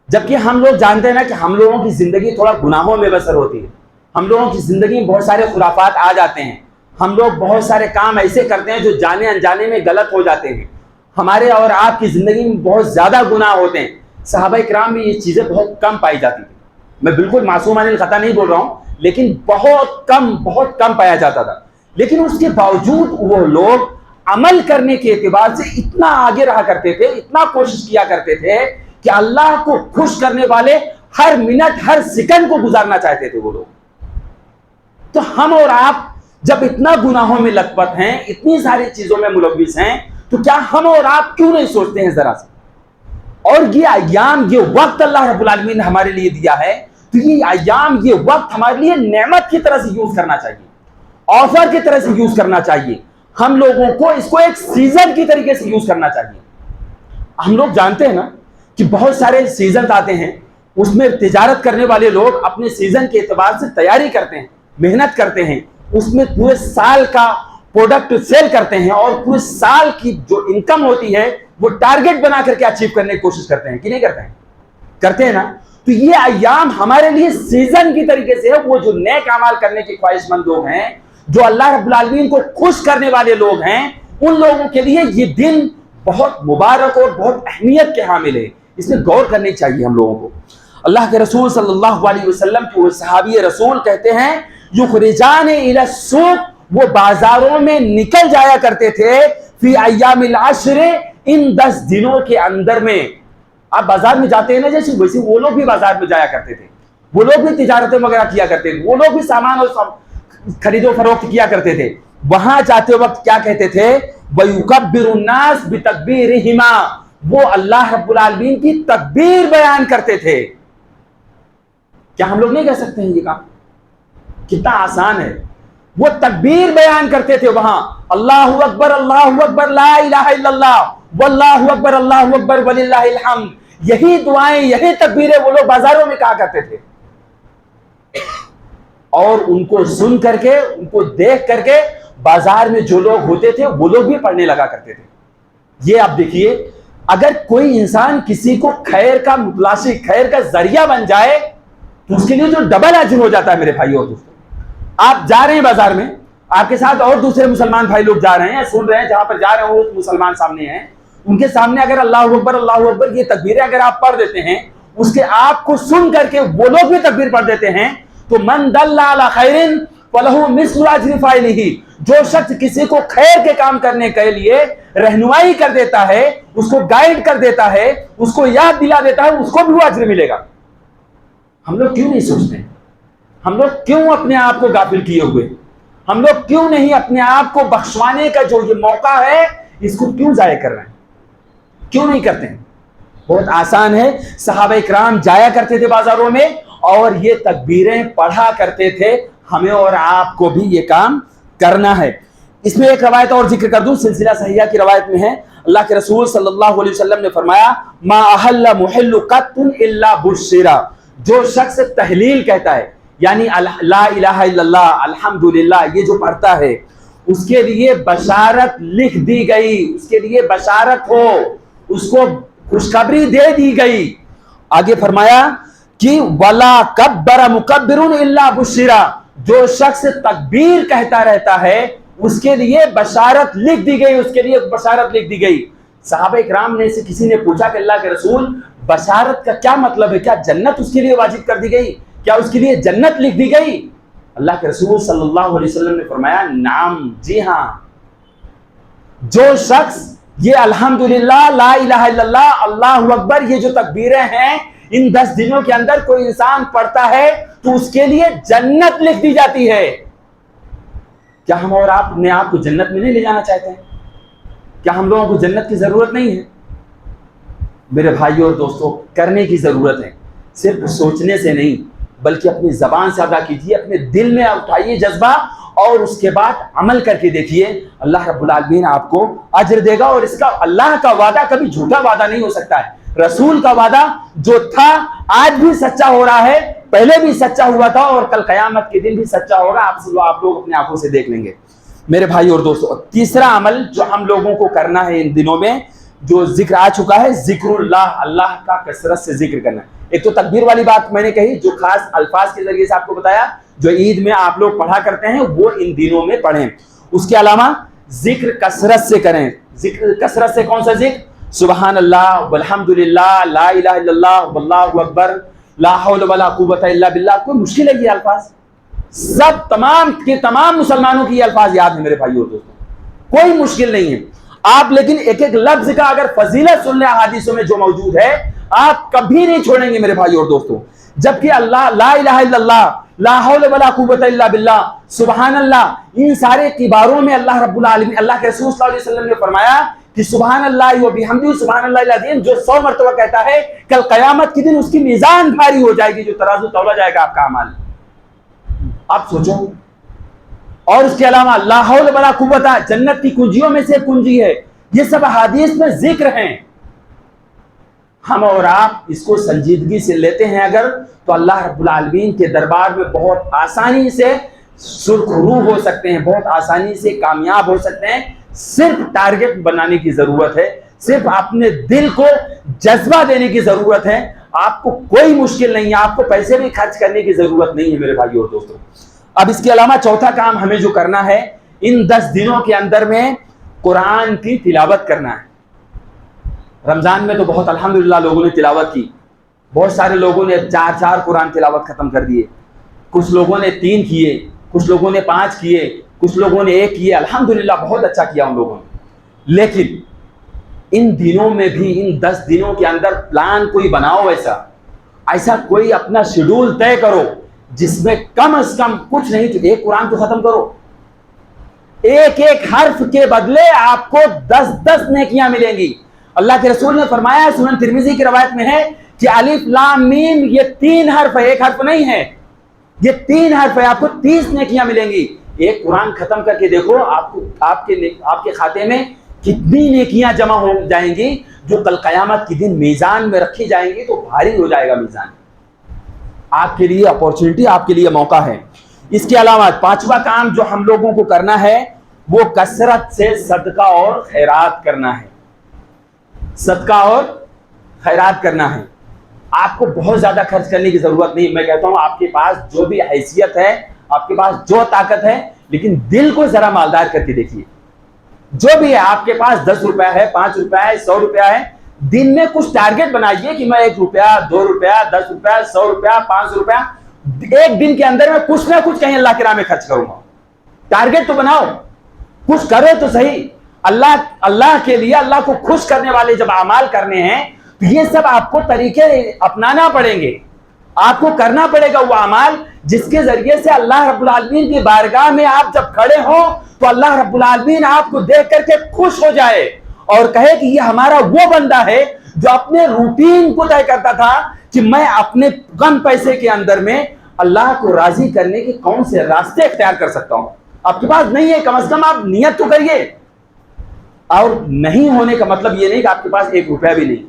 جبکہ ہم لوگ جانتے ہیں نا کہ ہم لوگوں کی زندگی تھوڑا گناہوں میں بسر ہوتی ہے. ہم لوگوں کی زندگی میں بہت سارے خرافات آ جاتے ہیں. ہم لوگ بہت سارے کام ایسے کرتے ہیں جو جانے انجانے میں غلط ہو جاتے ہیں. ہمارے اور آپ کی زندگی میں بہت زیادہ گناہ ہوتے ہیں. صحابہ کرام میں یہ چیزیں بہت کم پائی جاتی تھی. میں بالکل معصومان الخطا نہیں بول رہا ہوں، لیکن بہت کم پایا جاتا تھا. لیکن اس کے باوجود وہ لوگ عمل کرنے کے اعتبار سے اتنا آگے رہا کرتے تھے، اتنا کوشش کیا کرتے تھے کہ اللہ کو خوش کرنے والے ہر منٹ، ہر سیکنڈ کو گزارنا چاہتے تھے وہ لوگ. تو ہم اور آپ جب اتنا گناہوں میں لت پت ہیں، اتنی ساری چیزوں میں ملوث ہیں، تو کیا ہم اور آپ کیوں نہیں سوچتے ہیں ذرا سے؟ اور یہ ایام، یہ وقت اللہ رب العالمین نے ہمارے لیے دیا ہے، تو یہ ایام، یہ وقت ہمارے لیے نعمت کی طرح سے یوز کرنا چاہیے، آفر کی طرح سے یوز کرنا چاہیے. ہم لوگوں کو اس کو ایک سیزن کی طریقے سے یوز کرنا چاہیے. ہم لوگ جانتے ہیں نا کہ بہت سارے سیزن آتے ہیں، اس میں تجارت کرنے والے لوگ اپنے سیزن کے اعتبار سے تیاری کرتے ہیں، محنت کرتے ہیں، اس میں پورے سال کا پروڈکٹ سیل کرتے ہیں، اور پورے سال کی جو انکم ہوتی ہے وہ ٹارگٹ بنا کر کے اچیو کرنے کی کوشش کرتے ہیں کہ نہیں کرتے ہیں؟ کرتے ہیں نا. تو یہ ایام ہمارے لیے سیزن کی طریقے سے ہے. وہ جو نیک اعمال کرنے کی خواہش مند لوگ ہیں، جو اللہ رب العالمین کو خوش کرنے والے لوگ ہیں، ان لوگوں کے لیے یہ دن بہت مبارک اور بہت اہمیت کے حامل ہے. اس میں غور کرنی چاہیے ہم لوگوں کو. اللہ کے رسول صلی اللہ علیہ وسلم کے وہ صحابی رسول کہتے ہیں یخرجان الی السوق، وہ بازاروں میں نکل جایا کرتے تھے، فی ایام العشر، ان 10 دنوں کے اندر میں. آپ بازار میں جاتے ہیں نا جیسے، ویسے وہ لوگ بھی بازار میں جایا کرتے تھے. وہ لوگ بھی تجارتیں وغیرہ کیا کرتے تھے، وہ لوگ بھی سامان اور خرید و فروخت کیا کرتے تھے. وہاں جاتے وقت کیا کہتے تھے؟ وَيُكَبِّرُ النَّاسِ بِتَكْبِيرِهِمَا، وہ اللہ رب العالمین کی تکبیر بیان کرتے تھے. کیا ہم لوگ نہیں کہہ سکتے ہیں یہ کام؟ کتنا آسان ہے. وہ تکبیر بیان کرتے تھے وہاں، اللہ اکبر، اللہ اکبر، لا الہ الا اللہ، واللہ اکبر، اللہ اکبر وللہ الحمد. یہی دعائیں، یہی تکبیریں وہ لوگ بازاروں میں کہا کرتے تھے. اور ان کو سن کر کے، ان کو دیکھ کر کے بازار میں جو لوگ ہوتے تھے وہ لوگ بھی پڑھنے لگا کرتے تھے. یہ آپ دیکھیے, اگر کوئی انسان کسی کو خیر کا متلاشی, خیر کا ذریعہ بن جائے تو اس کے لیے جو ڈبل اجر ہو جاتا ہے میرے بھائیو اور دوستو. آپ جا رہے ہیں بازار میں, آپ کے ساتھ اور دوسرے مسلمان بھائی لوگ جا رہے ہیں, سن رہے ہیں, جہاں پر جا رہے ہیں وہ مسلمان سامنے ہیں, ان کے سامنے اگر اللہ اکبر یہ تکبیریں اگر آپ پڑھ دیتے ہیں, اس کے آپ کو سن کر کے وہ لوگ بھی تکبیر پڑھ دیتے ہیں, تو من دل علی خیر فلہ مثل اجر فاعلہ, جو شخص کسی کو خیر کے کام کرنے کے لیے رہنمائی کر دیتا ہے, اس کو گائیڈ کر دیتا ہے, اس کو یاد دلا دیتا ہے, اس کو بھی وہ اجر ملے گا. ہم لوگ کیوں نہیں سوچتے؟ ہم لوگ کیوں اپنے آپ کو غافل کیے ہوئے؟ ہم لوگ کیوں نہیں اپنے آپ کو بخشوانے کا جو یہ موقع ہے اس کو کیوں ضائع کر رہے ہیں؟ کیوں نہیں کرتے ہیں؟ بہت آسان ہے. صحابہ کرام جایا کرتے تھے بازاروں میں اور یہ تکبیریں پڑھا کرتے تھے. ہمیں اور آپ کو بھی یہ کام کرنا ہے. اس میں ایک روایت اور ذکر کر دوں, سلسلہ صحیحہ کی روایت میں ہے, اللہ کے رسول صلی اللہ علیہ وسلم نے فرمایا, ما احل محل قط الا بشرا, جو شخص تحلیل کہتا ہے یعنی لا الہ الا اللہ الحمدللہ یہ جو پڑھتا ہے, اس کے لیے بشارت لکھ دی گئی, اس کے لیے بشارت ہو, اس کو خوشخبری دے دی گئی. آگے فرمایا کہ ولا کبر مکبر الا بشرا, جو شخص تکبیر کہتا رہتا ہے اس کے لیے بشارت لکھ دی گئی, اس کے لیے بشارت لکھ دی گئی. صحابہ کرام نے سے کسی نے پوچھا کہ اللہ کے رسول بشارت کا کیا مطلب ہے, کیا جنت اس کے لیے واجب کر دی گئی, کیا اس کے لیے جنت لکھ دی گئی؟ اللہ کے رسول صلی اللہ علیہ وسلم نے فرمایا, نعم, جی ہاں, جو شخص یہ الحمدللہ لا الہ الا اللہ اللہ اکبر یہ جو تکبیریں ہیں ان 10 دنوں کے اندر کوئی انسان پڑھتا ہے تو اس کے لیے جنت لکھ دی جاتی ہے. کیا ہم اور آپ اپنے آپ کو جنت میں نہیں لے جانا چاہتے ہیں؟ کیا ہم لوگوں کو جنت کی ضرورت نہیں ہے؟ میرے بھائیوں اور دوستوں, کرنے کی ضرورت ہے, صرف سوچنے سے نہیں بلکہ اپنی زبان سے ادا کیجیے, اپنے دل میں اٹھائیے جذبہ اور اس کے بعد عمل کر کے دیکھیے, اللہ رب العالمین آپ کو اجر دے گا. اور اس کا اللہ کا وعدہ کبھی جھوٹا وعدہ نہیں ہو سکتا ہے. رسول کا وعدہ جو تھا آج بھی سچا ہو رہا ہے, پہلے بھی سچا ہوا تھا اور کل قیامت کے دن بھی سچا ہوگا. آپ لوگ اپنے آنکھوں سے دیکھ لیں گے. میرے بھائی اور دوستو, تیسرا عمل جو ہم لوگوں کو کرنا ہے ان دنوں میں, جو ذکر آ چکا ہے, ذکر اللہ, اللہ کا کثرت سے ذکر کرنا. ایک تو تکبیر والی بات میں نے کہی جو خاص الفاظ کے ذریعے سے آپ کو بتایا, جو عید میں آپ لوگ پڑھا کرتے ہیں وہ ان دنوں میں پڑھیں. اس کے علاوہ ذکر کثرت سے کریں. ذکر کثرت سے کون سا ذکر؟ سبحان اللہ والحمدللہ لا الہ الا اللہ واللہ اکبر لا حول ولا قوت الا باللہ. کوئی مشکل ہے یہ الفاظ؟ سب تمام کے تمام مسلمانوں کی یہ الفاظ یاد ہیں میرے بھائیو اور دوستوں, کوئی مشکل نہیں ہے. آپ لیکن ایک ایک لفظ کا اگر فضیلت سن لیں احادیثوں میں جو موجود ہے, آپ کبھی نہیں چھوڑیں گے میرے بھائیو اور دوستوں. جبکہ اللہ لا الہ الا اللہ لا حول ولا قوت الا باللہ سبحان اللہ, ان سارے کباروں میں اللہ رب العالمین, اللہ کے رسول صلی اللہ علیہ وسلم نے فرمایا کہ سبحان اللہ و بحمدہ سبحان اللہ العظیم, جو 100 مرتبہ کہتا ہے کل قیامت کے دن اس کی میزان بھاری ہو جائے گی, جو ترازو تولا جائے گا آپ کا اعمال. آپ سوچو. اور اس کے علاوہ لا حول ولا قوت, جنت کی کنجیوں میں سے کنجی ہے. یہ سب احادیث میں ذکر ہیں. ہم اور آپ اس کو سنجیدگی سے لیتے ہیں اگر, تو اللہ رب العالمین کے دربار میں بہت آسانی سے سرخ روح ہو سکتے ہیں, بہت آسانی سے کامیاب ہو سکتے ہیں. صرف ٹارگٹ بنانے کی ضرورت ہے, صرف اپنے دل کو جذبہ دینے کی ضرورت ہے. آپ کو کوئی مشکل نہیں ہے, آپ کو پیسے بھی خرچ کرنے کی ضرورت نہیں ہے میرے بھائیو اور دوستوں. اب اس کے علاوہ چوتھا کام ہمیں جو کرنا ہے ان 10 دنوں کے اندر میں قرآن کی تلاوت کرنا ہے. رمضان میں تو بہت الحمدللہ لوگوں نے تلاوت کی, بہت سارے لوگوں نے 4 قرآن تلاوت ختم کر دیے, کچھ لوگوں نے 3 کیے, کچھ لوگوں نے 5 کیے, کچھ لوگوں نے 1 کیے. الحمدللہ بہت اچھا کیا ان لوگوں نے. لیکن ان دنوں میں بھی ان 10 دنوں کے اندر پلان کوئی بناؤ, ایسا کوئی اپنا شیڈول طے کرو جس میں کم از کم کچھ نہیں تو 1 قرآن تو ختم کرو. ایک حرف کے بدلے آپ کو 10 نیکیاں ملیں گی. اللہ کے رسول نے فرمایا, سنن ترمذی کی روایت میں ہے کہ الف لام میم یہ 3 حرف ہے, 1 حرف نہیں ہے, یہ 3 حرف ہے. آپ کو 30 نیکیاں ملیں گی. 1 قرآن ختم کر کے دیکھو آپ کے کھاتے میں کتنی نیکیاں جمع ہو جائیں گی, جو کل قیامت کے دن میزان میں رکھی جائیں گی تو بھاری ہو جائے گا میزان. آپ کے لیے اپورچونٹی, آپ کے لیے موقع ہے. اس کے علاوہ 5واں کام جو ہم لوگوں کو کرنا ہے وہ کثرت سے صدقہ اور خیرات کرنا ہے. صدقہ اور خیرات کرنا ہے. آپ کو بہت زیادہ خرچ کرنے کی ضرورت نہیں. میں کہتا ہوں آپ کے پاس جو بھی حیثیت ہے, آپ کے پاس جو طاقت ہے, لیکن دل کو ذرا مالدار کر کے دیکھیے. جو بھی ہے آپ کے پاس 10 روپیہ ہے, 5 روپیہ ہے, 100 روپیہ ہے, دن میں کچھ ٹارگٹ بنائیے کہ میں 1 روپیہ, 2 روپیہ, 10 روپیہ, 100 روپیہ, 500 روپیہ ایک دن کے اندر میں کچھ نہ کچھ کہیں اللہ کے راہ میں خرچ کروں گا. ٹارگٹ تو بناؤ, کچھ کرو تو صحیح. اللہ کے لیے, اللہ کو خوش کرنے والے جب اعمال کرنے ہیں تو یہ سب آپ کو طریقے اپنانا پڑیں گے. آپ کو کرنا پڑے گا وہ اعمال جس کے ذریعے سے اللہ رب العالمین کی بارگاہ میں آپ جب کھڑے ہوں تو اللہ رب العالمین آپ کو دیکھ کر کے خوش ہو جائے اور کہے کہ یہ ہمارا وہ بندہ ہے جو اپنے روٹین کو طے کرتا تھا کہ میں اپنے کم پیسے کے اندر میں اللہ کو راضی کرنے کے کون سے راستے اختیار کر سکتا ہوں. آپ کے پاس نہیں ہے, کم از کم آپ نیت تو کریے. اور نہیں ہونے کا مطلب یہ نہیں کہ آپ کے پاس 1 روپیہ بھی نہیں.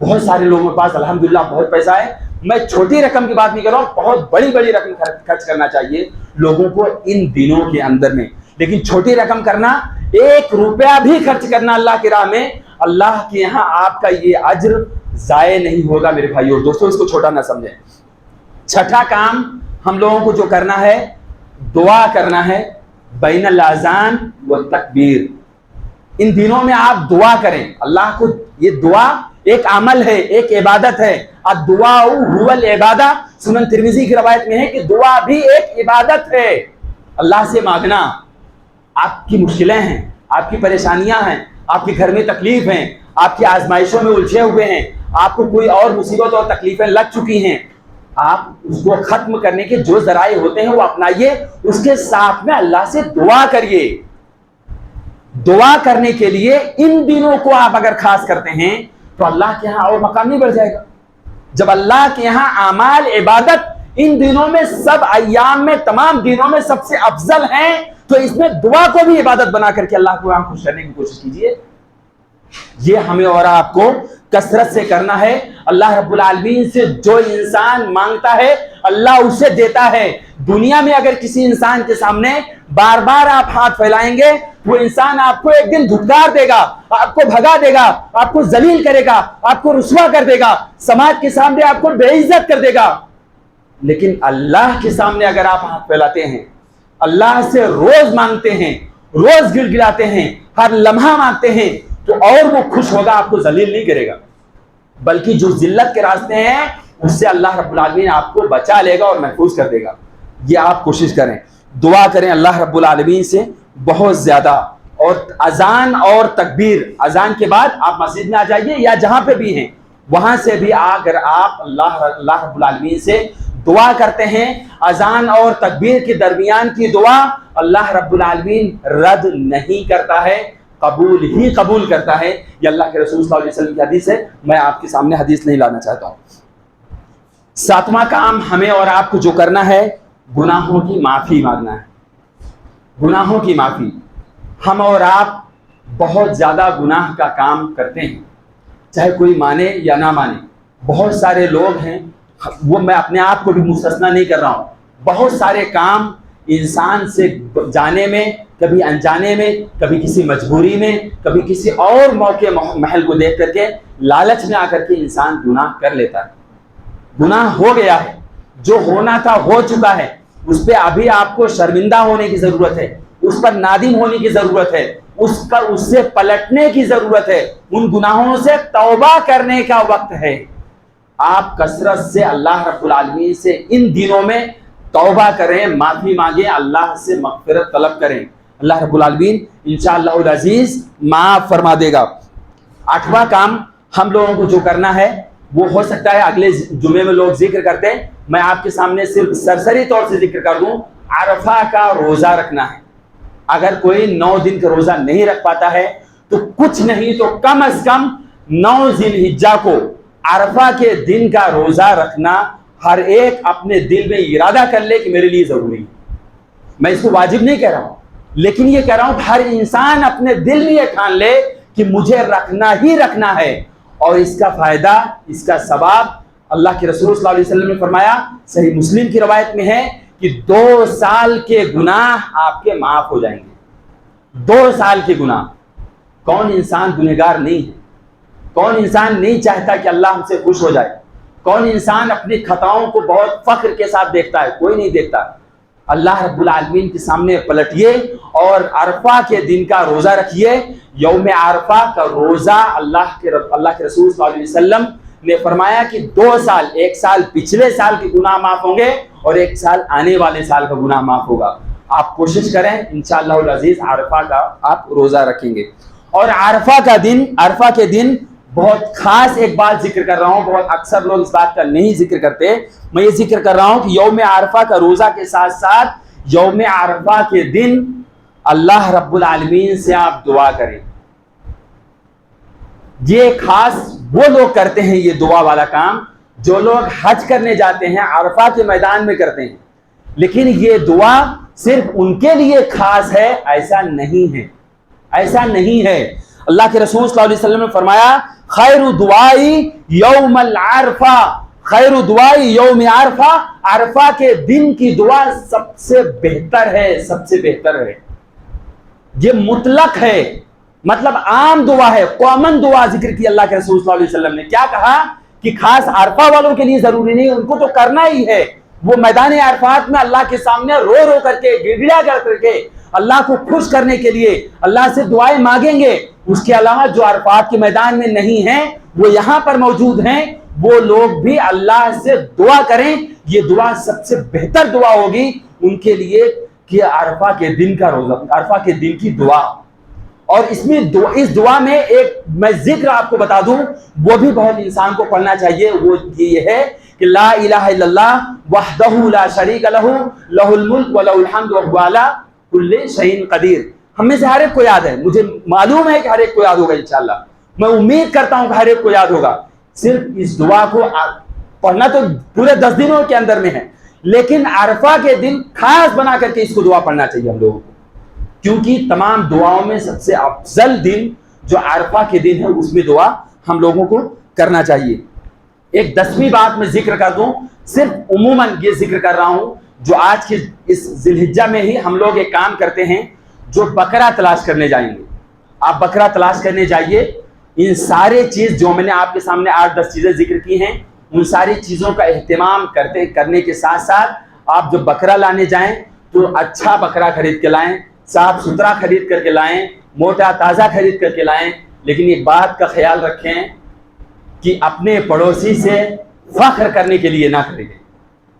بہت سارے لوگوں کے پاس الحمدللہ بہت پیسہ ہے. میں چھوٹی رقم کی بات نہیں کر رہا ہوں, بہت بڑی بڑی رقم خرچ کرنا چاہیے لوگوں کو ان دنوں کے اندر میں. لیکن چھوٹی رقم کرنا, 1 روپیہ بھی خرچ کرنا اللہ کی راہ میں, اللہ کے یہاں آپ کا یہ اجر ضائع نہیں ہوگا میرے بھائیو اور دوستوں. اس کو چھوٹا نہ سمجھیں. چھٹا کام ہم لوگوں کو جو کرنا ہے, دعا کرنا ہے بین الاذان و تکبیر. ان دنوں میں آپ دعا کریں اللہ کو. یہ دعا ایک عمل ہے, ایک عبادت ہے. الدعاء هو العبادہ. سنن ترمذی کی روایت میں ہے کہ دعا بھی ایک عبادت ہے. اللہ سے مانگنا, آپ کی مشکلیں ہیں, آپ کی پریشانیاں ہیں, آپ کے گھر میں تکلیف ہیں, آپ کی آزمائشوں میں الجھے ہوئے ہیں, آپ کو کوئی اور مصیبت اور تکلیفیں لگ چکی ہیں, آپ اس کو ختم کرنے کے جو ذرائع ہوتے ہیں وہ اپنائیے. اس کے ساتھ میں اللہ سے دعا کریے. دعا کرنے کے لیے ان دنوں کو آپ اگر خاص کرتے ہیں تو اللہ کے ہاں اور مقام نہیں بڑھ جائے گا. جب اللہ کے یہاں اعمال عبادت ان دنوں میں سب ایام میں تمام دنوں میں سب سے افضل ہیں تو اس میں دعا کو بھی عبادت بنا کر کے اللہ کو خوش کرنے کی کوشش کیجیے. یہ ہمیں اور آپ کو کثرت سے کرنا ہے. اللہ رب العالمین سے جو انسان مانگتا ہے اللہ اسے دیتا ہے. دنیا میں اگر کسی انسان کے سامنے بار بار آپ ہاتھ پھیلائیں گے وہ انسان آپ کو ایک دن دھتکار دے گا, آپ کو بھگا دے گا, آپ کو ذلیل کرے گا, آپ کو رسوا کر دے گا, سماج کے سامنے آپ کو بے عزت کر دے گا. لیکن اللہ کے سامنے اگر آپ ہاتھ پھیلاتے ہیں, اللہ سے روز مانگتے ہیں, روز گر گراتے ہیں, ہر لمحہ مانگتے ہیں تو اور وہ خوش ہوگا, آپ کو ذلیل نہیں کرے گا. بلکہ جو ذلت کے راستے ہیں اس سے اللہ رب العالمین آپ کو بچا لے گا اور محفوظ کر دے گا. یہ آپ کوشش کریں, دعا کریں اللہ رب العالمین سے بہت زیادہ. اور اذان اور تکبیر, اذان کے بعد آپ مسجد میں آ جائیے یا جہاں پہ بھی ہیں وہاں سے بھی اگر آپ اللہ رب العالمین سے دعا کرتے ہیں, اذان اور تکبیر کے درمیان کی دعا اللہ رب العالمین رد نہیں کرتا ہے, قبول ہی قبول کرتا ہے. یہ اللہ کے رسول صلی اللہ علیہ وسلم کی حدیث ہے, میں آپ کے سامنے حدیث نہیں لانا چاہتا ہوں. 7واں کام ہمیں اور آپ کو جو کرنا ہے گناہوں کی معافی مانگنا ہے. گناہوں کی معافی. ہم اور آپ بہت زیادہ گناہ کا کام کرتے ہیں, چاہے کوئی مانے یا نہ مانے. بہت سارے لوگ ہیں, وہ میں اپنے آپ کو بھی مستثنا نہیں کر رہا ہوں, بہت سارے کام انسان سے جانے میں, کبھی انجانے میں, کبھی کسی مجبوری میں, کبھی کسی اور موقع محل کو دیکھ کر کے لالچ میں آ کر کے انسان گناہ کر لیتا ہے. گناہ ہو گیا ہے, جو ہونا تھا ہو چکا ہے, اس پہ ابھی آپ کو شرمندہ ہونے کی ضرورت ہے, اس پر نادم ہونے کی ضرورت ہے, اس سے پلٹنے کی ضرورت ہے, ان گناہوں سے توبہ کرنے کا وقت ہے. آپ کثرت سے اللہ رب العالمین سے ان دنوں میں توبہ کریں, معافی مانگیں, اللہ سے مغفرت طلب کریں. اللہ رب العالمین انشاءاللہ العزیز معاف فرما دے گا. 8واں کام ہم لوگوں کو جو کرنا ہے وہ ہو سکتا ہے اگلے جمعے میں لوگ ذکر کرتے ہیں, میں آپ کے سامنے صرف سرسری طور سے ذکر کر دوں. عرفہ کا روزہ رکھنا ہے. اگر کوئی 9 دن کا روزہ نہیں رکھ پاتا ہے تو کچھ نہیں تو کم از کم 9 ذی الحجہ کو عرفہ کے دن کا روزہ رکھنا ہر ایک اپنے دل میں ارادہ کر لے کہ میرے لیے ضروری ہے. میں اس کو واجب نہیں کہہ رہا ہوں, لیکن یہ کہہ رہا ہوں ہر انسان اپنے دل میں یہ ٹھان لے کہ مجھے رکھنا ہی رکھنا ہے. اور اس کا فائدہ, اس کا ثواب اللہ کے رسول صلی اللہ علیہ وسلم نے فرمایا, صحیح مسلم کی روایت میں ہے کہ 2 سال کے گناہ آپ کے معاف ہو جائیں گے. 2 سال کے گناہ. کون انسان گنہگار نہیں ہے؟ کون انسان نہیں چاہتا کہ اللہ ہم سے خوش ہو جائے؟ کون انسان اپنی خطاؤں کو بہت فخر کے ساتھ دیکھتا ہے؟ کوئی نہیں دیکھتا. اللہ رب العالمین کے سامنے پلٹیے اور عرفہ کے دن کا روزہ رکھیے. یوم عرفہ کا روزہ اللہ کے رسول صلی اللہ علیہ وسلم نے فرمایا کہ 2 سال، 1 سال پچھلے سال کے گناہ معاف ہوں گے اور 1 سال آنے والے سال کا گناہ معاف ہوگا. آپ کوشش کریں انشاءاللہ العزیز عرفہ کا آپ روزہ رکھیں گے. اور عرفہ کے دن بہت خاص ایک بات ذکر کر رہا ہوں، بہت اکثر لوگ اس بات کا نہیں ذکر کرتے. میں یہ ذکر کر رہا ہوں کہ یوم عرفہ کا روزہ کے ساتھ ساتھ یوم عرفہ کے دن اللہ رب العالمین سے آپ دعا کریں. یہ خاص وہ لوگ کرتے ہیں یہ دعا والا کام جو لوگ حج کرنے جاتے ہیں، عرفہ کے میدان میں کرتے ہیں. لیکن یہ دعا صرف ان کے لیے خاص ہے، ایسا نہیں ہے، ایسا نہیں ہے. اللہ کے رسول صلی اللہ علیہ وسلم نے فرمایا خیر دعائی یوم العرفہ، خیر دعائی یوم عرفہ، عرفہ کے دن کی دعا سب سے بہتر ہے، سب سے بہتر ہے. یہ مطلق ہے، مطلب عام دعا ہے، کامن دعا ذکر کی اللہ کے رسول صلی اللہ علیہ وسلم نے. کیا کہا کہ خاص عرفہ والوں کے لیے ضروری نہیں، ان کو تو کرنا ہی ہے. وہ میدان عرفات میں اللہ کے سامنے رو رو کر کے، گڑگڑا کر کے اللہ کو خوش کرنے کے لیے اللہ سے دعائیں مانگیں گے. اس کے علاوہ جو عرفات کے میدان میں نہیں ہیں، وہ یہاں پر موجود ہیں، وہ لوگ بھی اللہ سے دعا کریں. یہ دعا سب سے بہتر دعا ہوگی ان کے لیے کہ عرفہ کے دن کا روزہ، عرفہ کے دن کی دعا. اور اس دعا میں ایک میں ذکر آپ کو بتا دوں، وہ بھی بہت انسان کو پڑھنا چاہیے. وہ یہ ہے کہ لا الہ الا اللہ وحدہ لا شریک لہ لہ الملک ولہ الحمد وہو علی کل شیء قدیر. ہم میں سے ہر ایک کو یاد ہے، مجھے معلوم ہے کہ ہر ایک کو یاد ہوگا انشاءاللہ. میں امید کرتا ہوں کہ ہر ایک کو یاد ہوگا. صرف اس دعا کو پڑھنا تو پورے 10 دنوں کے اندر میں ہے، لیکن عرفہ کے دن خاص بنا کر کے اس کو دعا پڑھنا چاہیے ہم لوگوں کو، کیونکہ تمام دعاؤں میں سب سے افضل دن جو عرفہ کے دن ہے اس میں دعا ہم لوگوں کو کرنا چاہیے. ایک 10ویں بات میں ذکر کر دوں، صرف عموماً یہ ذکر کر رہا ہوں. جو آج کے اس ذی الحجہ میں ہی ہم لوگ ایک کام کرتے ہیں، جو بکرا تلاش کرنے جائیں گے. آپ بکرا تلاش کرنے جائیے. ان سارے چیز جو میں نے آپ کے سامنے 8-10 چیزیں ذکر کی ہیں، ان ساری چیزوں کا اہتمام کرنے کے ساتھ ساتھ آپ جو بکرا لانے جائیں تو اچھا بکرا خرید کے لائیں، صاف ستھرا خرید کر کے لائیں، موٹا تازہ خرید کر کے لائیں. لیکن ایک بات کا خیال رکھیں کہ اپنے پڑوسی سے فخر کرنے کے لیے نہ خریدیں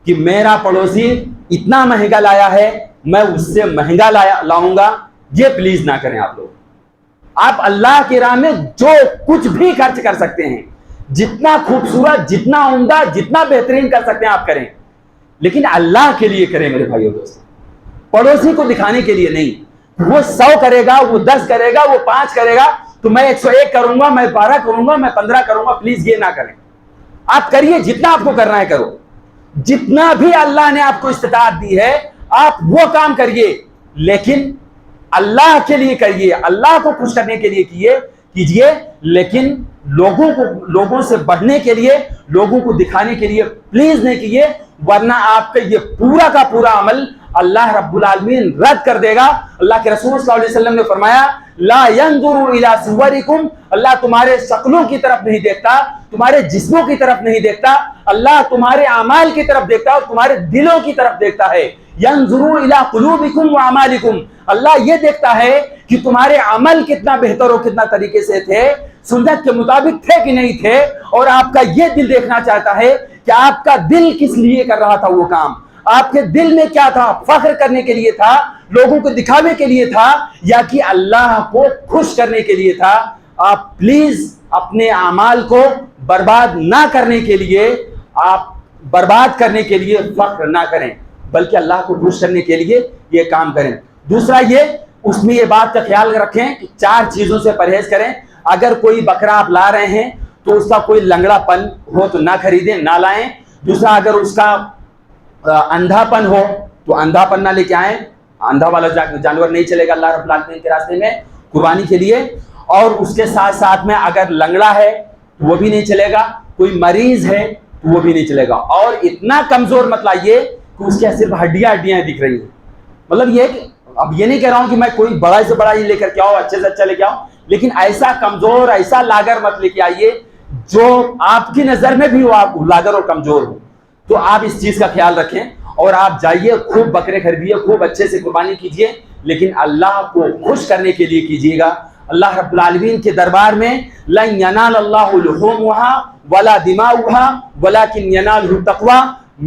کہ میرا پڑوسی اتنا مہنگا لایا ہے، میں اس سے مہنگا لاؤں گا. یہ پلیز نہ کریں آپ لوگ. آپ اللہ کی راہ میں جو کچھ بھی خرچ کر سکتے ہیں، جتنا خوبصورت، جتنا عمدہ، جتنا بہترین کر سکتے ہیں آپ کریں، لیکن اللہ کے لیے کریں میرے بھائیو دوستو. پڑوسی کو دکھانے کے لیے نہیں. وہ 100 کرے گا، وہ 10 کرے گا، وہ 5 کرے گا تو میں 101 کروں گا، میں 12 کروں گا، میں 15 کروں گا. پلیز یہ نہ کریں. آپ کریے جتنا آپ کو کرنا ہے کرو. جتنا بھی اللہ نے آپ کو استطاعت دی ہے آپ وہ کام کریے، لیکن اللہ کے لیے کریے، اللہ کو خوش کرنے کے لیے کیجیے. لیکن لوگوں سے بڑھنے کے لیے، لوگوں کو دکھانے کے لیے پلیز نہیں کیجیے، ورنہ آپ کا یہ پورا کا پورا عمل اللہ رب العالمین رد کر دے گا. اللہ کے رسول صلی اللہ علیہ وسلم نے فرمایا لا ينظر الى صورکم، اللہ تمہارے شکلوں کی طرف نہیں دیکھتا، تمہارے جسموں کی طرف نہیں دیکھتا، اللہ تمہارے اعمال کی طرف دیکھتا ہے اور تمہارے دلوں کی طرف دیکھتا ہے. ينظر الى قلوبکم واعمالکم، اللہ یہ دیکھتا ہے کہ تمہارے عمل کتنا بہتر اور کتنا طریقے سے تھے، سنت کے مطابق تھے کہ نہیں تھے. اور آپ کا یہ دل دیکھنا چاہتا ہے کہ آپ کا دل کس لیے کر رہا تھا وہ کام. آپ کے دل میں کیا تھا؟ فخر کرنے کے لیے تھا، لوگوں کو دکھاوے کے لیے تھا، یا کہ اللہ کو خوش کرنے کے لیے تھا. آپ پلیز اپنے اعمال کو برباد نہ کرنے کے لیے، آپ برباد کرنے کے لیے فخر نہ کریں، بلکہ اللہ کو خوش کرنے کے لیے یہ کام کریں. دوسرا یہ، اس میں یہ بات کا خیال رکھیں کہ 4 چیزوں سے پرہیز کریں. اگر کوئی بکرا آپ لا رہے ہیں تو اس کا کوئی لنگڑا پن ہو تو نہ خریدیں، نہ لائیں. دوسرا، اگر اس کا اندھا پن ہو تو اندھا پن نہ لے کے آئیں. اندھا والا جانور نہیں چلے گا اللہ رب العالمین کے راستے میں قربانی کے لیے. اور اس کے ساتھ ساتھ میں اگر لنگڑا ہے تو وہ بھی نہیں چلے گا، کوئی مریض ہے تو وہ بھی نہیں چلے گا. اور اتنا کمزور مت لائیے کہ اس کے صرف ہڈیاں دکھ رہی ہیں. مطلب یہ کہ اب یہ نہیں کہہ رہا ہوں کہ میں کوئی بڑا سے بڑا ہی لے کر کے آؤ، اچھے سے اچھا لے کے آؤ، لیکن ایسا کمزور، ایسا لاگر مت لے کے آئیے جو آپ کی نظر میں بھی آپ لاگر اور کمزور ہو. تو آپ اس چیز کا خیال رکھیں اور آپ جائیے، خوب بکرے خریدیے، خوب اچھے سے قربانی کیجیے، لیکن اللہ کو خوش کرنے کے لیے کیجیے گا. اللہ رب العالمین کے دربار میں لن ینال اللہ لحومها ولا دماؤها ولکن ینالہ التقوی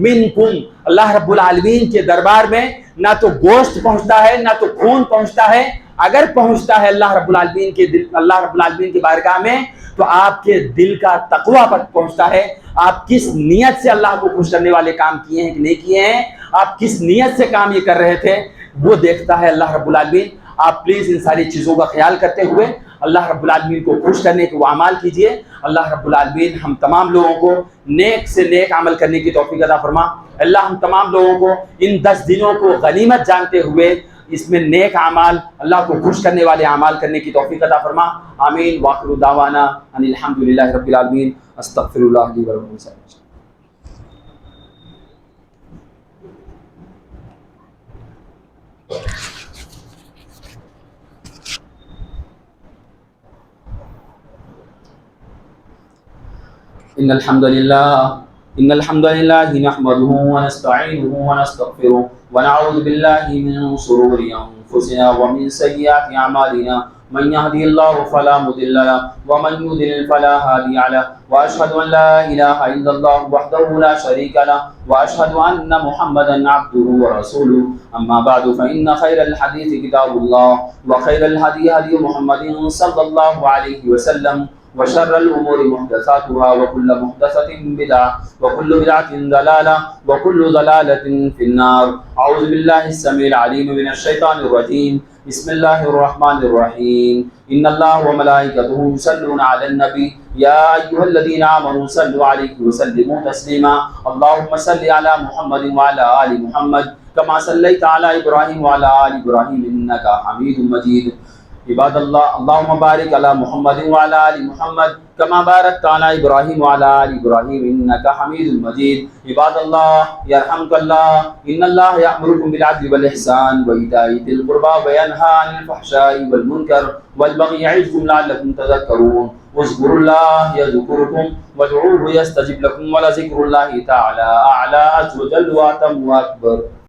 منکم. اللہ رب العالمین کے دربار میں نہ تو گوشت پہنچتا ہے نہ تو خون پہنچتا ہے. اگر پہنچتا ہے اللہ رب العالمین کے دل، اللہ رب العالمین کی بارگاہ میں، تو آپ کے دل کا تقوی پر پہنچتا ہے. آپ کس نیت سے اللہ کو خوش کرنے والے کام کیے ہیں کہ نہیں کیے ہیں، آپ کس نیت سے کام یہ کر رہے تھے، وہ دیکھتا ہے اللہ رب العالمین. آپ پلیز ان ساری چیزوں کا خیال کرتے ہوئے اللہ رب العالمین کو خوش کرنے کے وہ اعمال کیجئے. اللہ رب العالمین ہم تمام لوگوں کو نیک سے نیک عمل کرنے کی توفیق عطا فرما. اللہ ہم تمام لوگوں کو ان 10 دنوں کو غنیمت جانتے ہوئے اس میں نیک اعمال، اللہ کو خوش کرنے والے اعمال کرنے کی توفیق عطا فرما. آمین. وآخر دعوانا ان الحمدللہ رب العالمین. استغفر اللہ لی ولکم. إن الحمد لله نحمده ونستعينه ونستغفره ونعوذ بالله من شرور أنفسنا ومن سيئات أعمالنا. من يهدي الله فلا مضل له ومن يضلل فلا هادي له. وأشهد أن لا إله إلا الله وحده لا شريك له وأشهد أن محمدا عبده ورسوله. أما بعد فإن خير الحديث كتاب الله وخير الهدي هدي محمد صلى الله عليه وسلم وشر الأمور محدثاتها وكل محدثة بدعة وكل بدعة ضلالة وكل ضلالة في النار. أعوذ بالله السميع العليم من الشيطان الرجيم. بسم الله الرحمن الرحيم. إن الله وملائكته يصلون على النبي يا أيها الذين آمنوا صلوا عليه وسلموا تسليما. اللهم صل على محمد وعلى آل محمد كما صليت على إبراهيم وعلى آل إبراهيم إنك حميد مجيد. عباد اللہ اللہم بارک علی محمد وعلی آل محمد کما بارکت علی ابراہیم وعلی آل ابراہیم انک حمید مجید. عباد اللہ یرحمک اللہ. ان اللہ یأمرکم بالعدل والإحسان وإیتاء ذی القربى وینہی عن الفحشاء والمنکر والبغی یعظکم لعلکم تذکرون. اذکروا اللہ یذکرکم وادعوہ یستجب لکم ولذکر اللہ تعالی اعلی عز وجل واتم واکبر.